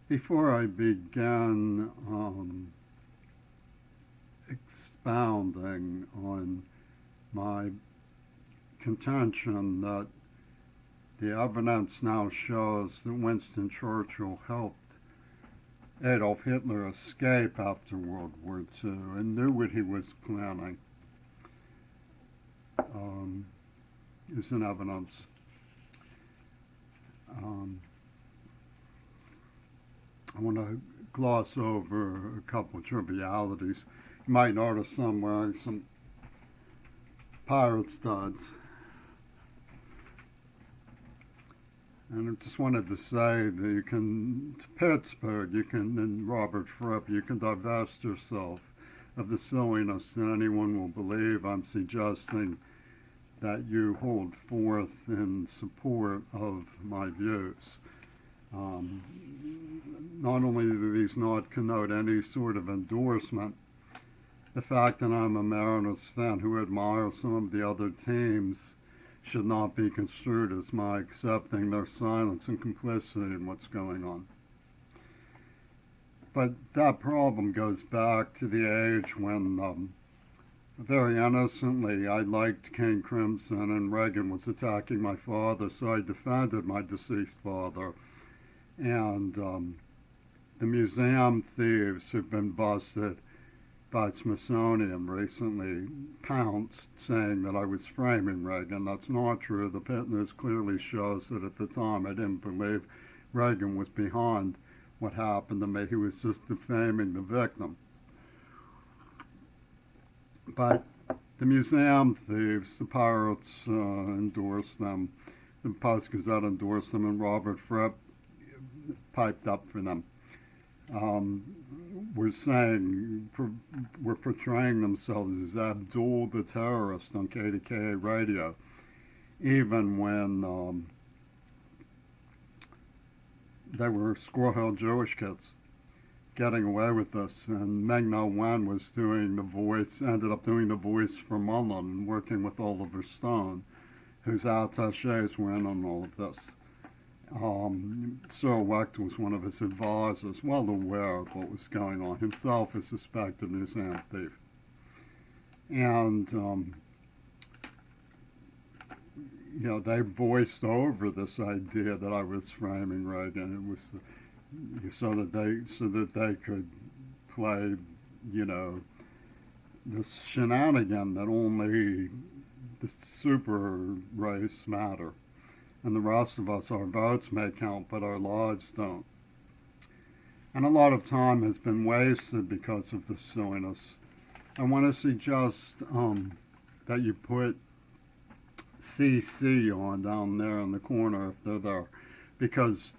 Before I begin expounding on my contention that the evidence now shows that Winston Churchill helped Adolf Hitler escape after World War II and knew what he was planning, is in evidence. Um, I want to gloss over a couple of trivialities. You might notice I'm wearing some pirate studs. And I just wanted to say that you can, to Pittsburgh, you can, and Robert Fripp, you can divest yourself of the silliness that anyone will believe I'm suggesting that you hold forth in support of my views. Not only do these not connote any sort of endorsement, the fact that I'm a Mariners fan who admires some of the other teams should not be construed as my accepting their silence and complicity in what's going on. But that problem goes back to the age when, very innocently, I liked King Crimson and Reagan was attacking my father, so I defended my deceased father. And the museum thieves who've been busted by Smithsonian recently pounced, saying that I was framing Reagan. That's not true. The pit news clearly shows that at the time I didn't believe Reagan was behind what happened to me. He was just defaming the victim. But the museum thieves, the pirates endorsed them. The Post-Gazette endorsed them, and Robert Fripp piped up for them. Were portraying themselves as Abdul the terrorist on KDKA radio, even when they were squirrel Jewish kids getting away with this. And Meng-Na Wen was doing the voice, ended up doing the voice for Mullen, working with Oliver Stone, whose attaches were in on all of this. Sir Wecht was one of his advisors, well aware of what was going on, himself a suspected museum thief. And, they voiced over this idea that I was framing Reagan. It was so that they could play, this shenanigan that only the super race matter. And the rest of us, our votes may count, but our lives don't. And a lot of time has been wasted because of this silliness. I want to suggest that you put CC on down there in the corner if they're there, because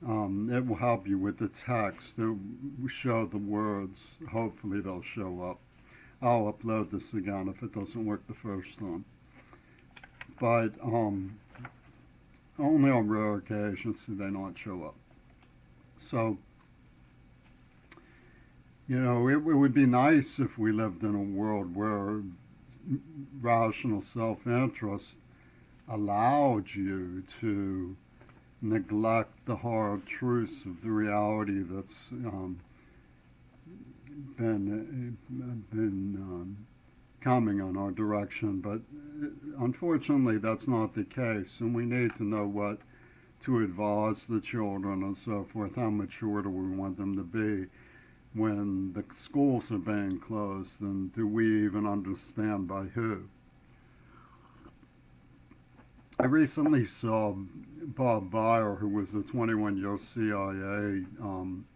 it will help you with the text. It will show the words. Hopefully they'll show up. I'll upload this again if it doesn't work the first time. But only on rare occasions do they not show up. So, it would be nice if we lived in a world where rational self-interest allowed you to neglect the hard truths of the reality that's been coming on our direction, but unfortunately that's not the case, and we need to know what to advise the children and so forth. How mature do we want them to be when the schools are being closed, and do we even understand by who? I recently saw Bob Byer, who was a 21-year CIA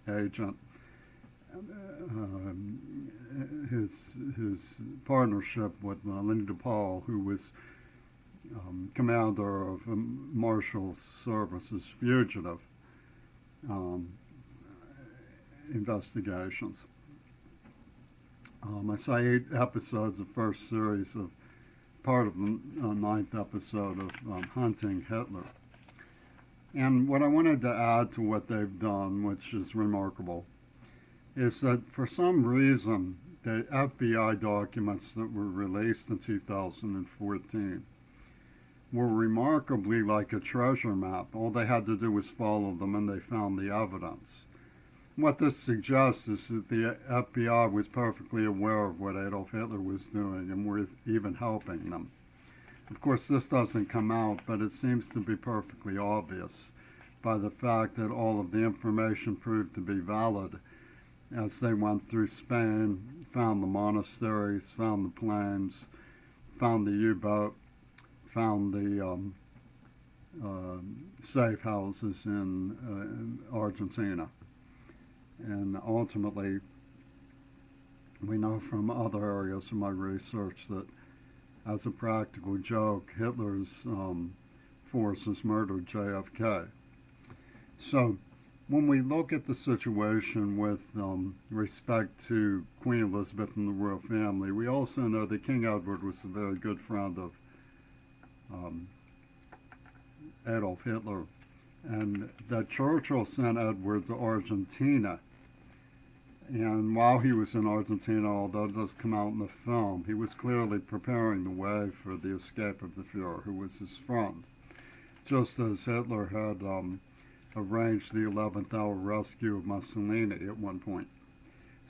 agent. His partnership with Lenny DePaul, who was commander of Marshal Service's fugitive investigations. I saw 8 episodes of first series of part of the 9th episode of Hunting Hitler. And what I wanted to add to what they've done, which is remarkable, is that for some reason the FBI documents that were released in 2014 were remarkably like a treasure map. All they had to do was follow them and they found the evidence. What this suggests is that the FBI was perfectly aware of what Adolf Hitler was doing and was even helping them. Of course, this doesn't come out, but it seems to be perfectly obvious by the fact that all of the information proved to be valid as they went through Spain, found the monasteries, found the planes, found the U-boat, found the safe houses in Argentina. And ultimately, we know from other areas of my research that, as a practical joke, Hitler's forces murdered JFK. So, when we look at the situation with respect to Queen Elizabeth and the royal family, we also know that King Edward was a very good friend of Adolf Hitler, and that Churchill sent Edward to Argentina. And while he was in Argentina, although it does come out in the film, he was clearly preparing the way for the escape of the Fuhrer, who was his friend, just as Hitler had arranged the 11th hour rescue of Mussolini at one point.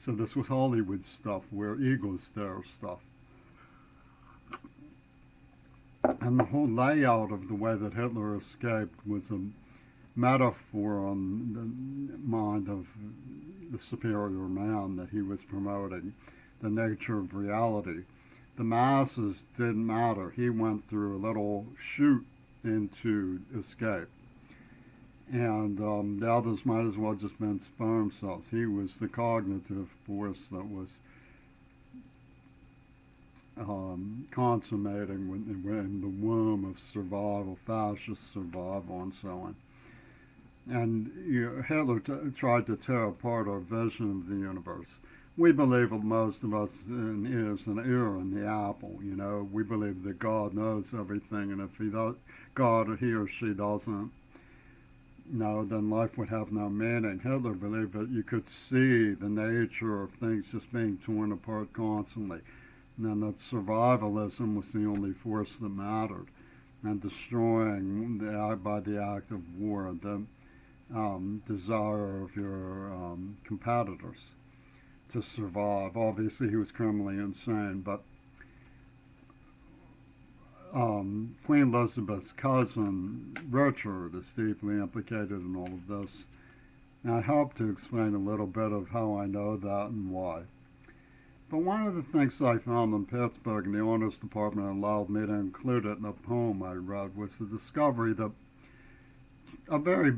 So this was Hollywood stuff, where eagles dare stuff. And the whole layout of the way that Hitler escaped was a metaphor on the mind of the superior man that he was promoting, the nature of reality. The masses didn't matter. He went through a little chute into escape. And the others might as well just been sperm cells. He was the cognitive force that was consummating in the womb of survival, fascist survival, and so on. And Hitler tried to tear apart our vision of the universe. We believe that most of us is an ear in the apple. We believe that God knows everything, and if he or she doesn't know, then life would have no meaning. Hitler believed that you could see the nature of things just being torn apart constantly, and then that survivalism was the only force that mattered, and destroying by the act of war the desire of your competitors to survive. Obviously, he was criminally insane, but Queen Elizabeth's cousin, Richard, is deeply implicated in all of this. And I hope to explain a little bit of how I know that and why. But one of the things I found in Pittsburgh, and the Honors Department allowed me to include it in a poem I read, was the discovery that a very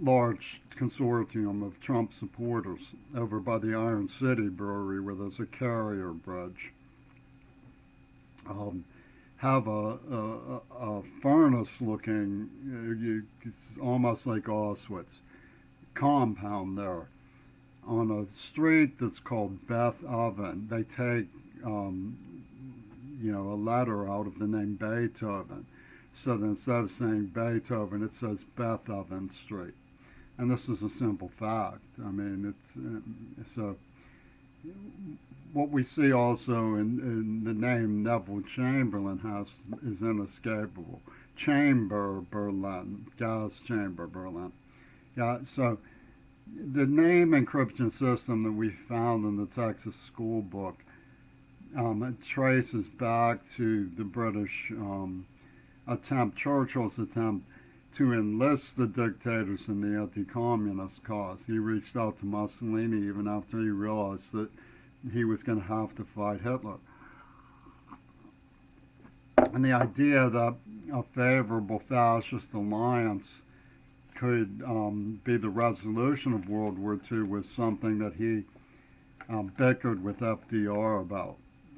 large consortium of Trump supporters over by the Iron City Brewery, where there's a carrier bridge, have a furnace-looking, it's almost like Auschwitz, compound there on a street that's called Beth Oven. They take, a letter out of the name Beethoven. So then instead of saying Beethoven, it says Beth Oven Street. And this is a simple fact. I mean, so what we see also in the name Neville Chamberlain is inescapable. Chamber Berlin, gas chamber Berlin. Yeah, so the name encryption system that we found in the Texas school book, it traces back to the British Churchill's attempt to enlist the dictators in the anti-communist cause. He reached out to Mussolini even after he realized that he was going to have to fight Hitler. And the idea that a favorable fascist alliance could be the resolution of World War II was something that he bickered with FDR about.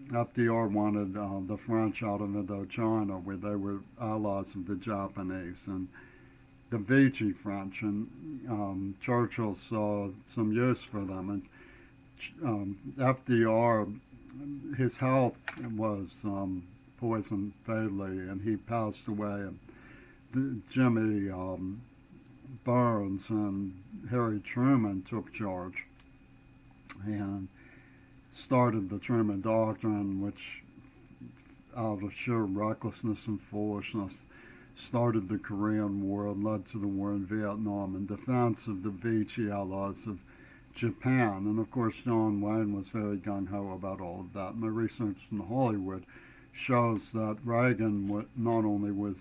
FDR wanted the French out of Indochina, where they were allies of the Japanese, and the Vichy French, and Churchill saw some use for them. And FDR, his health was poisoned fatally, and he passed away. And Jimmy Burns and Harry Truman took charge and started the Truman Doctrine, which, out of sheer recklessness and foolishness, started the Korean War and led to the war in Vietnam in defense of the Vichy allies of Japan. And of course, John Wayne was very gung-ho about all of that. My research in Hollywood shows that Reagan not only was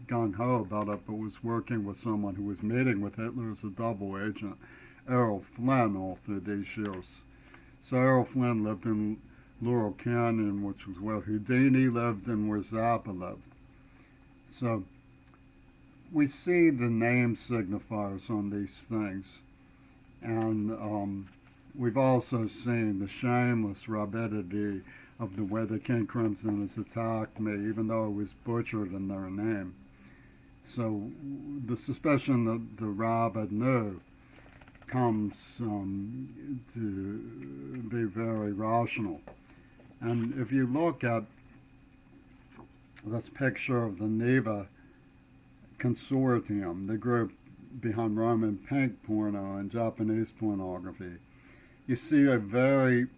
gung-ho about it, but was working with someone who was meeting with Hitler as a double agent, Errol Flynn, all through these years. So Errol Flynn lived in Laurel Canyon, which was where Houdini lived and where Zappa lived. So we see the name signifiers on these things. And we've also seen the shameless rapidity of the way the King Crimson has attacked me, even though it was butchered in their name. So the suspicion that the rabbit knew comes to be very rational. And if you look at this picture of the Neva Consortium, the group behind Roman pink porno and Japanese pornography, you see a very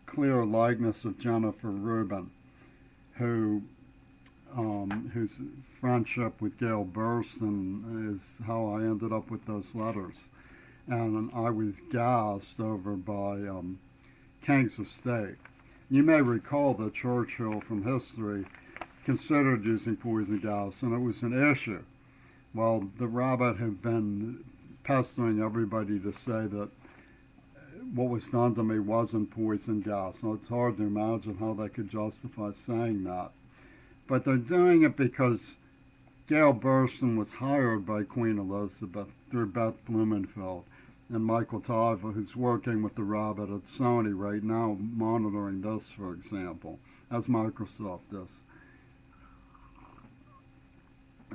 clear likeness of Jennifer Rubin, whose friendship with Gail Burston is how I ended up with those letters. And I was gassed over by King's estate. You may recall that Churchill from history considered using poison gas, and it was an issue. Well, the rabbit had been pestering everybody to say that what was done to me wasn't poison gas. So it's hard to imagine how they could justify saying that. But they're doing it because Gail Burston was hired by Queen Elizabeth through Beth Blumenfeld and Michael Tyver, who's working with the rabbit at Sony right now, monitoring this, for example, as Microsoft is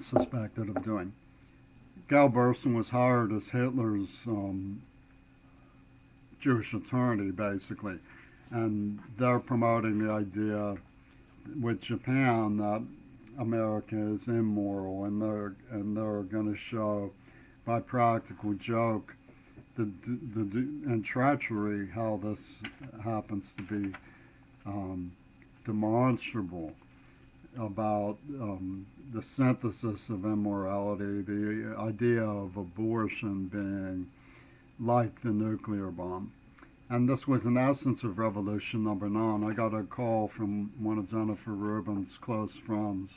suspected of doing. Gail Burston was hired as Hitler's Jewish attorney, basically, and they're promoting the idea with Japan that America is immoral, and they're going to show by practical joke and treachery how this happens to be demonstrable about the synthesis of immorality, the idea of abortion being like the nuclear bomb. And this was in essence of Revolution Number 9. I got a call from one of Jennifer Rubin's close friends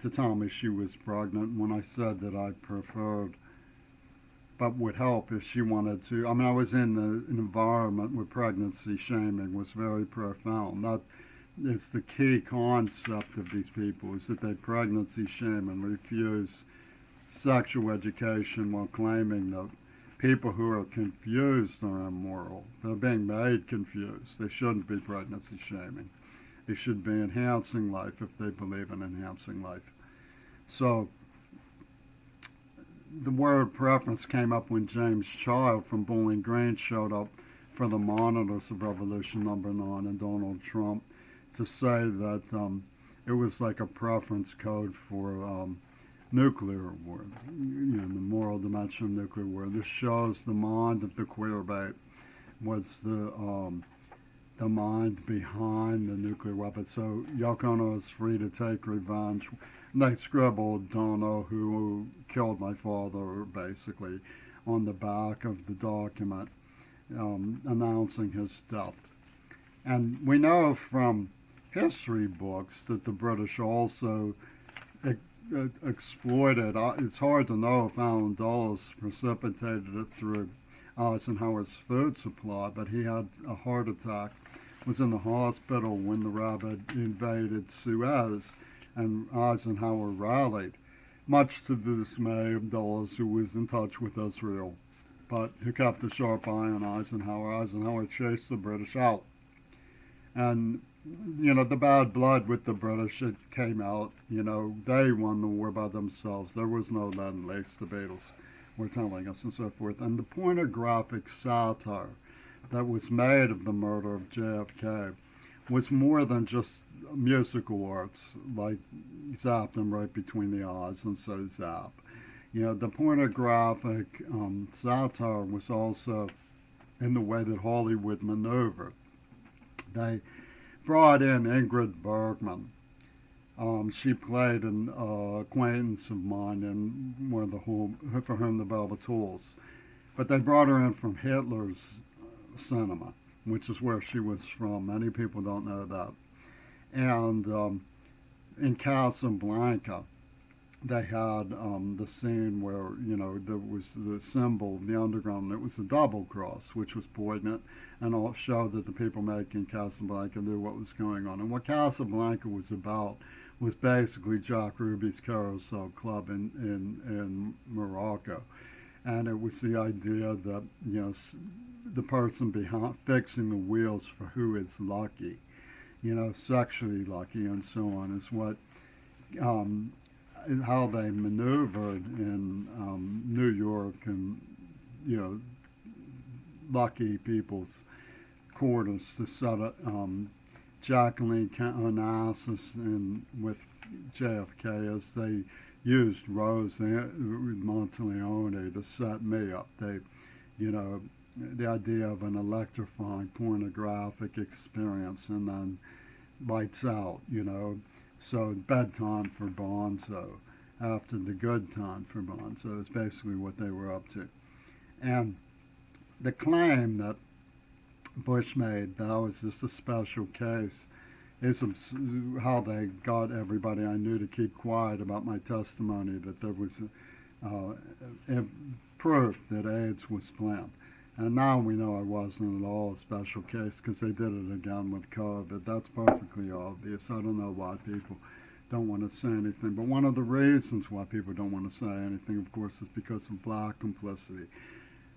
to tell me she was pregnant when I said that I preferred, but would help if she wanted to. I mean, I was in an environment where pregnancy shaming was very profound. That is the key concept of these people, is that they pregnancy shame and refuse sexual education while claiming that people who are confused are immoral. They're being made confused. They shouldn't be pregnancy shaming. They should be enhancing life if they believe in enhancing life. So the word preference came up when James Child from Bowling Green showed up for the monitors of Revolution Number 9 and Donald Trump to say that it was like a preference code for nuclear war, the moral dimension of nuclear war. This shows the mind of the queerbait was the mind behind the nuclear weapon. So Yoko Ono is free to take revenge. They scribbled, don't know who killed my father, basically, on the back of the document announcing his death. And we know from history books that the British also exploited. It's hard to know if Allen Dulles precipitated it through Eisenhower's food supply, but he had a heart attack, was in the hospital when the rabbit invaded Suez, and Eisenhower rallied, much to the dismay of Dulles, who was in touch with Israel, but who kept a sharp eye on Eisenhower. Eisenhower chased the British out. And the bad blood with the British, it came out, they won the war by themselves. There was no Lend-Lease, the Beatles were telling us, and so forth. And the pornographic satire that was made of the murder of JFK was more than just musical arts, like zapped him right between the eyes, and so zap. The pornographic satire was also in the way that Hollywood maneuvered. They brought in Ingrid Bergman. She played an acquaintance of mine in one of For Whom the Bell Tolls. But they brought her in from Hitler's cinema, which is where she was from. Many people don't know that. And in Casablanca, they had the scene where, there was the symbol of the underground. It was a double cross, which was poignant, and it showed that the people making Casablanca knew what was going on. And what Casablanca was about was basically Jack Ruby's Carousel Club in Morocco. And it was the idea that, the person behind fixing the wheels for who is lucky, sexually lucky and so on, is what how they maneuvered in New York and, lucky people's quarters to set up Jacqueline Onassis and with JFK as they used Rose Monteleone to set me up. They, the idea of an electrifying pornographic experience and then lights out, So bedtime for Bonzo after the good time for Bonzo is basically what they were up to. And the claim that Bush made that I was just a special case is how they got everybody I knew to keep quiet about my testimony, that there was proof that AIDS was planned. And now we know I wasn't at all a special case because they did it again with COVID. That's perfectly obvious. I don't know why people don't want to say anything. But one of the reasons why people don't want to say anything, of course, is because of black complicity.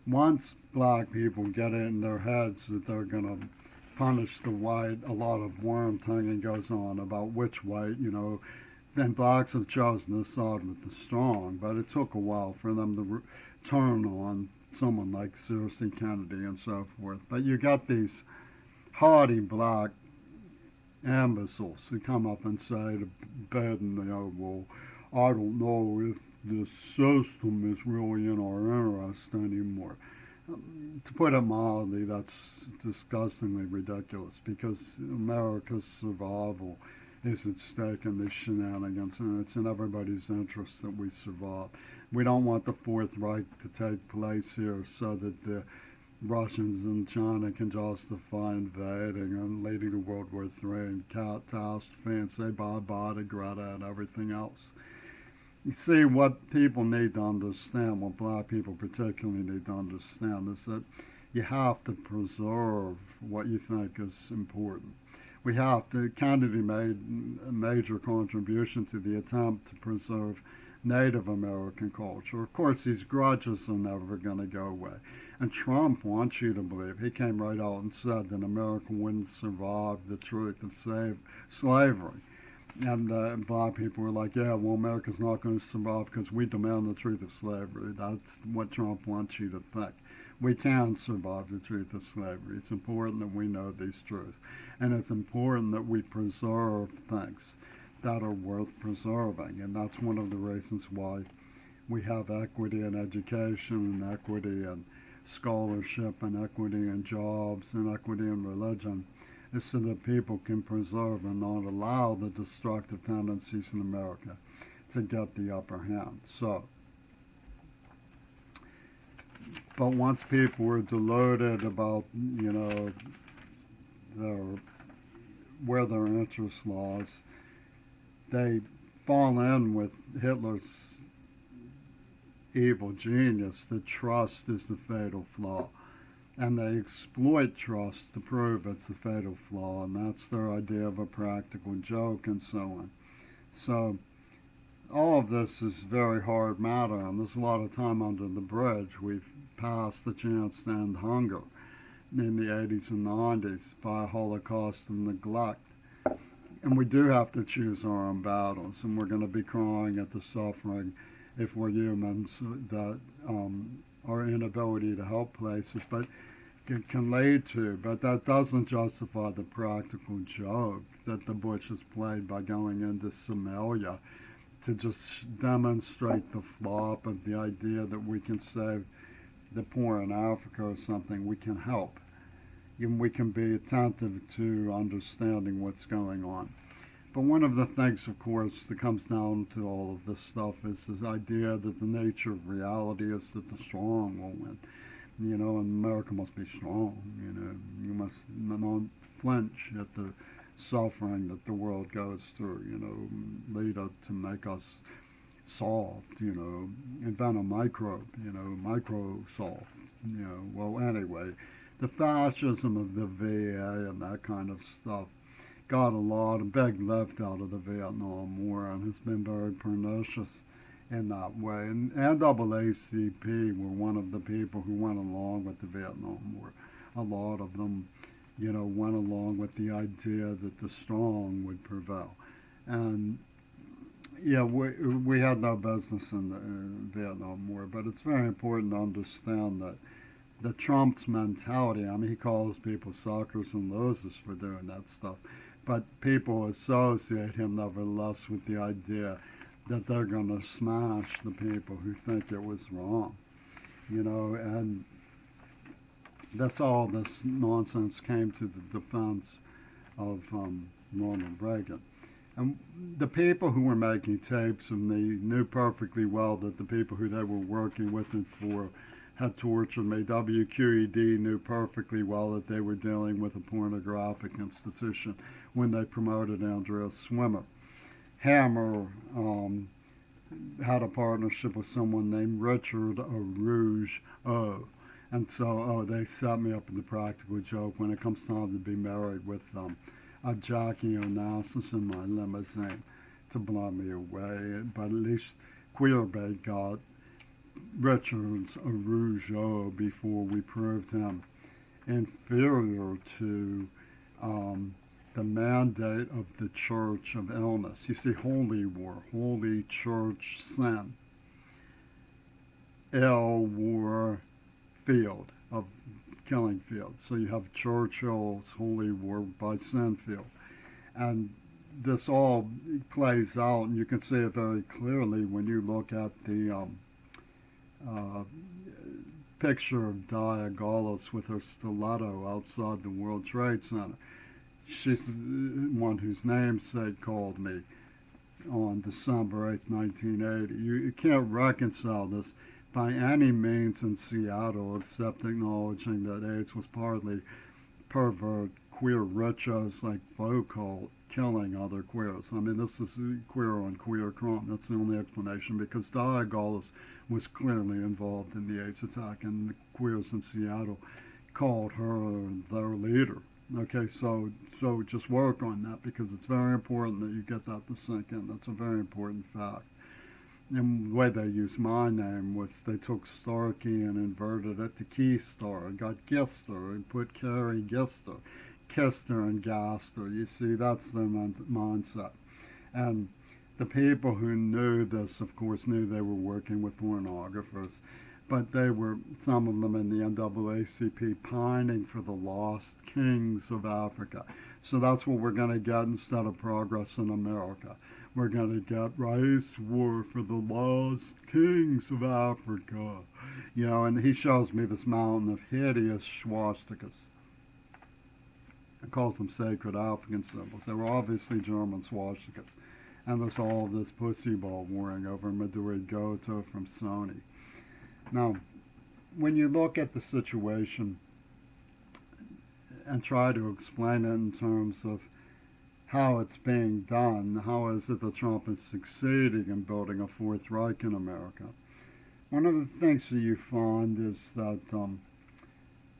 Once black people get it in their heads that they're going to punish the white, a lot of worm-tonguing goes on about which white, then blacks have chosen to side with the strong. But it took a while for them to turn on someone like Circe Kennedy and so forth. But you got these hardy black imbeciles who come up and say to Biden, well, I don't know if the system is really in our interest anymore. To put it mildly, that's disgustingly ridiculous because America's survival is at stake in these shenanigans, and it's in everybody's interest that we survive. We don't want the Fourth Reich to take place here so that the Russians and China can justify invading and leading to World War III and catastrophe and say bye-bye to Greta and everything else. You see, what people need to understand, what black people particularly need to understand, is that you have to preserve what you think is important. We have to. Kennedy made a major contribution to the attempt to preserve Native American culture. Of course, these grudges are never going to go away. And Trump wants you to believe, he came right out and said that America wouldn't survive the truth of slavery. And black people were like, yeah, well, America's not going to survive because we demand the truth of slavery. That's what Trump wants you to think. We can survive the truth of slavery. It's important that we know these truths. And it's important that we preserve things that are worth preserving. And that's one of the reasons why we have equity in education and equity in scholarship and equity in jobs and equity in religion, is so that people can preserve and not allow the destructive tendencies in America to get the upper hand. So, but once people were deluded about, where their interest lies, they fall in with Hitler's evil genius that trust is the fatal flaw. And they exploit trust to prove it's the fatal flaw, and that's their idea of a practical joke and so on. So all of this is very hard matter, and there's a lot of time under the bridge. We've passed the chance to end hunger in the 80s and 90s by a holocaust of neglect. And we do have to choose our own battles, and we're going to be crying at the suffering if we're humans, that our inability to help places but can lead to. But that doesn't justify the practical joke that the Bushes played by going into Somalia to just demonstrate the flop of the idea that we can save the poor in Africa or something. We can help. And we can be attentive to understanding what's going on. But one of the things, of course, that comes down to all of this stuff is this idea that the nature of reality is that the strong will win. You know, and America must be strong. You know, you must not flinch at the suffering that the world goes through. You know, lead us to make us soft. You know, invent a microbe. You know, Microsoft. You know, well, anyway, the fascism of the VA and that kind of stuff got a lot of big lift out of the Vietnam War and has been very pernicious in that way. And NAACP were one of the people who went along with the Vietnam War. A lot of them, you know, went along with the idea that the strong would prevail. And yeah, we had no business in the Vietnam War, but it's very important to understand that the Trump's mentality, I mean, he calls people suckers and losers for doing that stuff, but people associate him nevertheless with the idea that they're going to smash the people who think it was wrong, you know, and that's all this nonsense came to the defense of Ronald Reagan. And the people who were making tapes of me knew perfectly well that the people who they were working with and for had tortured me. WQED knew perfectly well that they were dealing with a pornographic institution when they promoted Andrea Swimmer. Hammer had a partnership with someone named Richard Rouge O. And so, they set me up with the practical joke when it comes time to be married with a Jackie Onassis in my limousine to blow me away. But at least Queerbait got Richard's Rougeau before we proved him inferior to the mandate of the Church of Illness. You see, holy war, holy church sin, ill war field of killing field. So you have Churchill's holy war by Sinfield. And this all plays out, and you can see it very clearly when you look at the picture of Diagoras with her stiletto outside the World Trade Center. She's the one whose namesake called me on December 8th, 1980. You can't reconcile this by any means in Seattle except acknowledging that AIDS was partly pervert queer richos like Foucault killing other queers. I mean, this is queer on queer crime. That's the only explanation, because Diagoras was clearly involved in the AIDS attack, and the queers in Seattle called her their leader. Okay, so just work on that, because it's very important that you get that to sink in. That's a very important fact. And the way they used my name was they took Starkey and inverted it to Keystar and got Gister and put Carrie Gister, Kister and Gaster. You see, that's their mindset. And the people who knew this, of course, knew they were working with pornographers, but they were, some of them in the NAACP, pining for the lost kings of Africa. So that's what we're going to get instead of progress in America. We're going to get race war for the lost kings of Africa. You know, and he shows me this mountain of hideous swastikas. He calls them sacred African symbols. They were obviously German swastikas. And there's all this pussy ball warring over Midori Goto from Sony. Now, when you look at the situation and try to explain it in terms of how it's being done, how is it that Trump is succeeding in building a Fourth Reich in America? One of the things that you find is that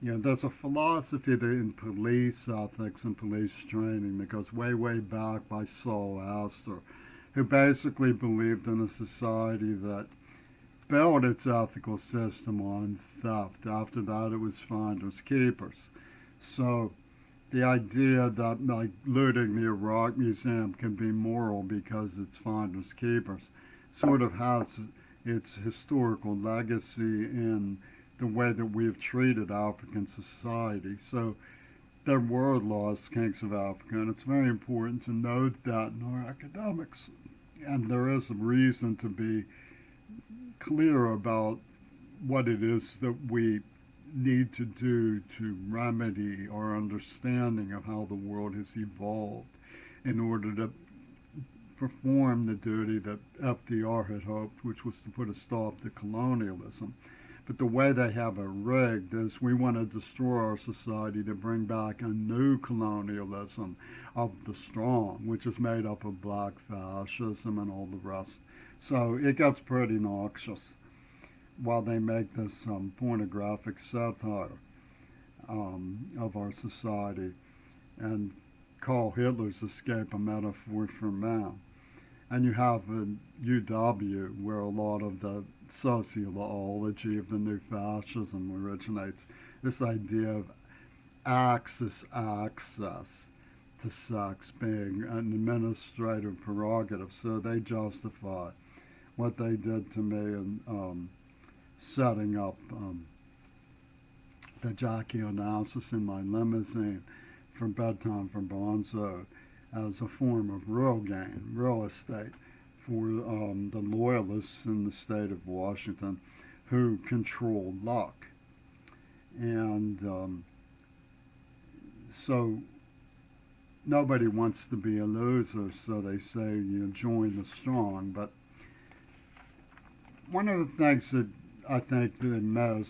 there's a philosophy in police ethics and police training that goes way, way back by Saul Astor, who basically believed in a society that built its ethical system on theft. After that, it was finders keepers. So the idea that like looting the Iraq Museum can be moral because it's finders keepers sort of has its historical legacy in the way that we've treated African society. So there were lost kings of Africa, and it's very important to note that in our academics. And there is a reason to be clear about what it is that we need to do to remedy our understanding of how the world has evolved in order to perform the duty that FDR had hoped, which was to put a stop to colonialism. But the way they have it rigged is we want to destroy our society to bring back a new colonialism of the strong, which is made up of black fascism and all the rest. So it gets pretty noxious while they make this pornographic satire of our society and call Hitler's escape a metaphor for man. And you have a UW where a lot of the sociology of the new fascism originates. This idea of access to sex being an administrative prerogative. So they justify what they did to me in setting up the Jackie Onassis in my limousine for bedtime for Bonzo as a form of real gain, real estate for the loyalists in the state of Washington who control luck. And so nobody wants to be a loser, so they say you join the strong. But one of the things that I think they miss,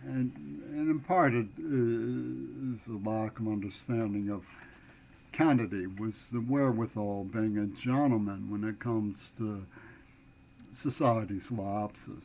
and in part it is a lack of understanding of Kennedy, was the wherewithal being a gentleman when it comes to society's lapses.